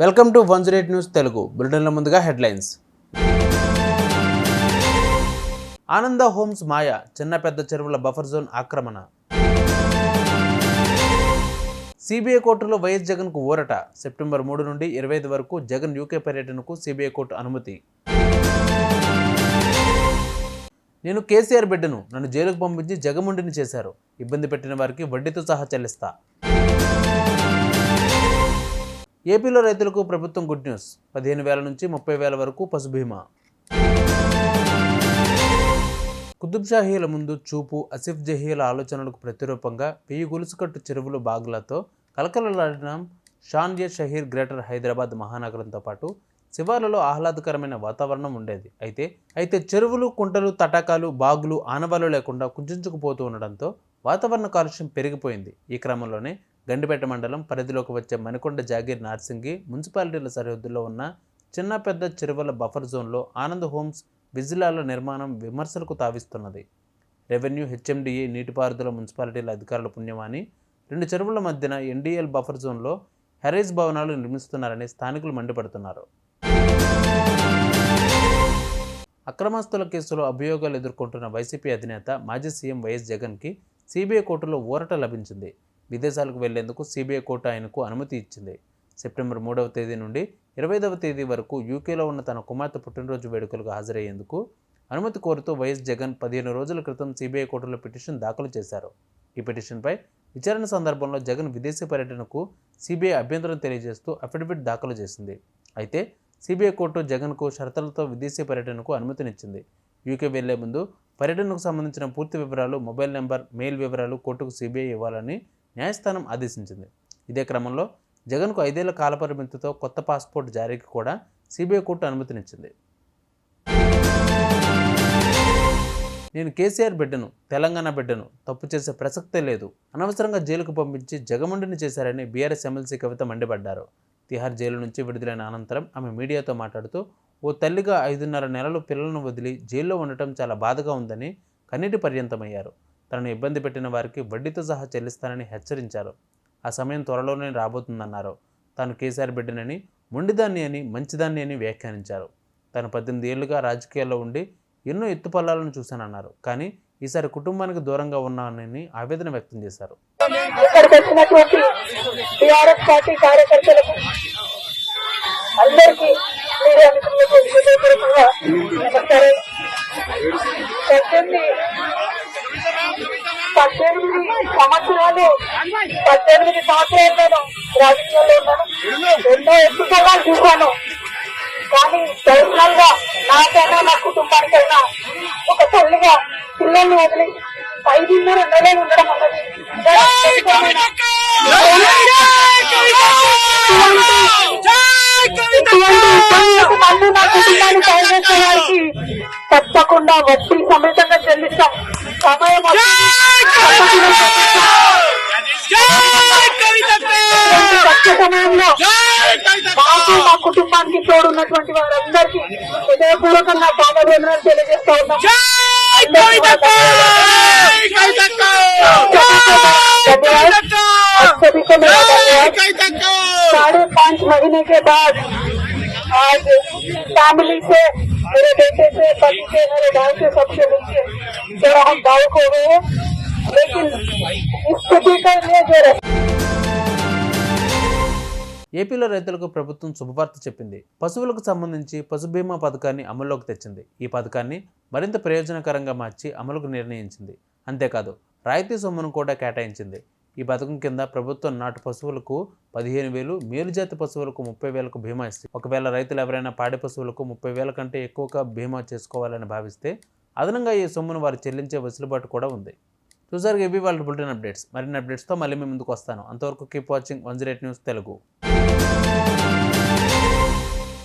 Welcome to 108 news Telugu బులెటిన్ల ముందుగా headlines. ఆనంద homes మాయ, చిన్న పెద్ద చెరువుల బఫర్ జోన్ ఆక్రమణ. సిబిఐ కోర్టులో వైఎస్ జగన్కు ఊరట. సెప్టెంబర్ 3 నుండి 25 వరకు జగన్ యూకే పర్యటనకు సిబిఐ కోర్టు అనుమతి. నేను కేసీఆర్ బిడ్డను, నన్ను జైలుకు పంపించి జగముండిని చేశారు. ఇబ్బంది పెట్టిన వారికి వడ్డీతో సహా చెల్లిస్తా. ఏపీలో రైతులకు ప్రభుత్వం గుడ్ న్యూస్. 15,000 నుంచి 30,000 వరకు పశు బీమా. కుతుబ్ షాహీల ముందు చూపు, ఆసిఫ్ జహీల ఆలోచనలకు ప్రతిరూపంగా 1000 గొలుసుకట్టు చెరువులు బాగులతో కలకలలాడిన షాన్-ఏ షహీర్ గ్రేటర్ హైదరాబాద్ మహానగరంతో పాటు శివార్లలో ఆహ్లాదకరమైన వాతావరణం ఉండేది. అయితే చెరువులు, కుంటలు, తటాకాలు, బాగులు ఆనవాళ్లు లేకుండా కుంచుకుపోతూ ఉండడంతో వాతావరణ కాలుష్యం పెరిగిపోయింది. ఈ క్రమంలోనే గండిపేట మండలం పరిధిలోకి వచ్చే మణికొండ, జాగీర్, నార్సింగి మున్సిపాలిటీల సరిహద్దుల్లో ఉన్న చిన్న పెద్ద చెరువుల బఫర్ జోన్లో ఆనంద్ హోమ్స్ విజిలాల నిర్మాణం విమర్శలకు తావిస్తున్నది. రెవెన్యూ, హెచ్ఎండిఏ, నీటిపారుదల, మున్సిపాలిటీల అధికారుల పుణ్యమాని 2 చెరువుల మధ్యన ఎన్డీఎల్ బఫర్ జోన్లో హెరేజ్ భవనాలు నిర్మిస్తున్నారని స్థానికులు మండిపడుతున్నారు. అక్రమాస్తుల కేసులో అభియోగాలు ఎదుర్కొంటున్న వైసీపీ అధినేత మాజీ సీఎం వైఎస్ జగన్కి సిబిఐ కోర్టులో ఊరట లభించింది. విదేశాలకు వెళ్లేందుకు సిబిఐ కోర్టు ఆయనకు అనుమతి ఇచ్చింది. సెప్టెంబర్ 3వ తేదీ నుండి 25వ తేదీ వరకు యూకేలో ఉన్న తన కుమార్తె పుట్టినరోజు వేడుకలకు హాజరయ్యేందుకు అనుమతి కోరుతూ వైఎస్ జగన్ 15 రోజుల క్రితం సిబిఐ కోర్టులో పిటిషన్ దాఖలు చేశారు. ఈ పిటిషన్పై విచారణ సందర్భంలో జగన్ విదేశీ పర్యటనకు సిబిఐ అభ్యంతరం తెలియజేస్తూ అఫిడవిట్ దాఖలు చేసింది. అయితే సిబిఐ కోర్టు జగన్కు షరతులతో విదేశీ పర్యటనకు అనుమతినిచ్చింది. యూకే వెళ్లే ముందు పర్యటనకు సంబంధించిన పూర్తి వివరాలు, మొబైల్ నెంబర్, మెయిల్ వివరాలు కోర్టుకు సిబిఐ ఇవ్వాలని న్యాయస్థానం ఆదేశించింది. ఇదే క్రమంలో జగన్కు 5 ఏళ్ల కాలపరిమితితో కొత్త పాస్పోర్ట్ జారీకి కూడా సిబిఐ కోర్టు అనుమతినిచ్చింది. నేను కేసీఆర్ బిడ్డను, తెలంగాణ బిడ్డను, తప్పు చేసే ప్రసక్తే లేదు. అనవసరంగా జైలుకు పంపించి జగముండిని చేశారని బీఆర్ఎస్ ఎమ్మెల్సీ కవిత మండిపడ్డారు. తిహార్ జైలు నుంచి విడుదలైన అనంతరం ఆమె మీడియాతో మాట్లాడుతూ, ఓ తల్లిగా 5.5 నెలలు పిల్లలను వదిలి జైల్లో ఉండటం చాలా బాధగా ఉందని కన్నీటి పర్యంతమయ్యారు. తనను ఇబ్బంది పెట్టిన వారికి వడ్డీతో సహా చెల్లిస్తానని హెచ్చరించారు. ఆ సమయం త్వరలోనే రాబోతుందన్నారు. తాను కేసీఆర్ బిడ్డనని, మొండిదాన్ని అని, మంచిదాన్ని అని వ్యాఖ్యానించారు. తాను 18 ఏళ్లుగా రాజకీయాల్లో ఉండి ఎన్నో ఎత్తుపల్లాలను చూశానన్నారు. కానీ ఈసారి కుటుంబానికి దూరంగా ఉన్నానని ఆవేదన వ్యక్తం చేశారు. సంవత్సరాలు నేను రాజకీయాల్లో ఉన్నాను. ఎన్నో ఎత్తుకోవాలని చూశాను. కానీ పర్సనల్ గా నాకైనా, నా కుటుంబానికైనా ఒక తల్లిగా పిల్లల్ని వదిలి 5.5 నెలలు ఉండడం అన్నది మళ్ళీ నా కుటుంబాన్ని పనిచేసేవారికి తప్పకుండా వడ్డీ సమేతంగా చెల్లిస్తాం. సమయం సమయంలో మాకు, మా కుటుంబానికి తోడున్నటువంటి వారందరికీ హృదయపూర్వకంగా పాదవేదనలు తెలియజేస్తా ఉన్నాం. 5.5 महीने के बाद आज फैमिली से, मेरे बेटे से, पति से, मेरे भाई से, सबसे मिलकर थोड़ा हम भावुक हो गए हैं. लेकिन इस स्थिति के लिए जो ఏపీలో రైతులకు ప్రభుత్వం శుభవార్త చెప్పింది. పశువులకు సంబంధించి పశు బీమా పథకాన్ని అమల్లోకి తెచ్చింది. ఈ పథకాన్ని మరింత ప్రయోజనకరంగా మార్చి అమలుకు నిర్ణయించింది. అంతేకాదు, రాయితీ సొమ్మును కూడా కేటాయించింది. ఈ పథకం కింద ప్రభుత్వం నాటు పశువులకు 15,000, మేలుజాతి పశువులకు 30,000 బీమా ఇస్తుంది. ఒకవేళ రైతులు ఎవరైనా పాడి పశువులకు 30,000 కంటే ఎక్కువగా బీమా చేసుకోవాలని భావిస్తే అదనంగా ఈ సొమ్మును వారు చెల్లించే వెసులుబాటు కూడా ఉంది. చూసారు, ఇవి వాళ్ళ బులెటిన్ అప్డేట్స్. మరిన్ని అప్డేట్స్తో మళ్ళీ మీ ముందుకు వస్తాను. అంతవరకు కీప్ వాచింగ్ 108 న్యూస్ తెలుగు.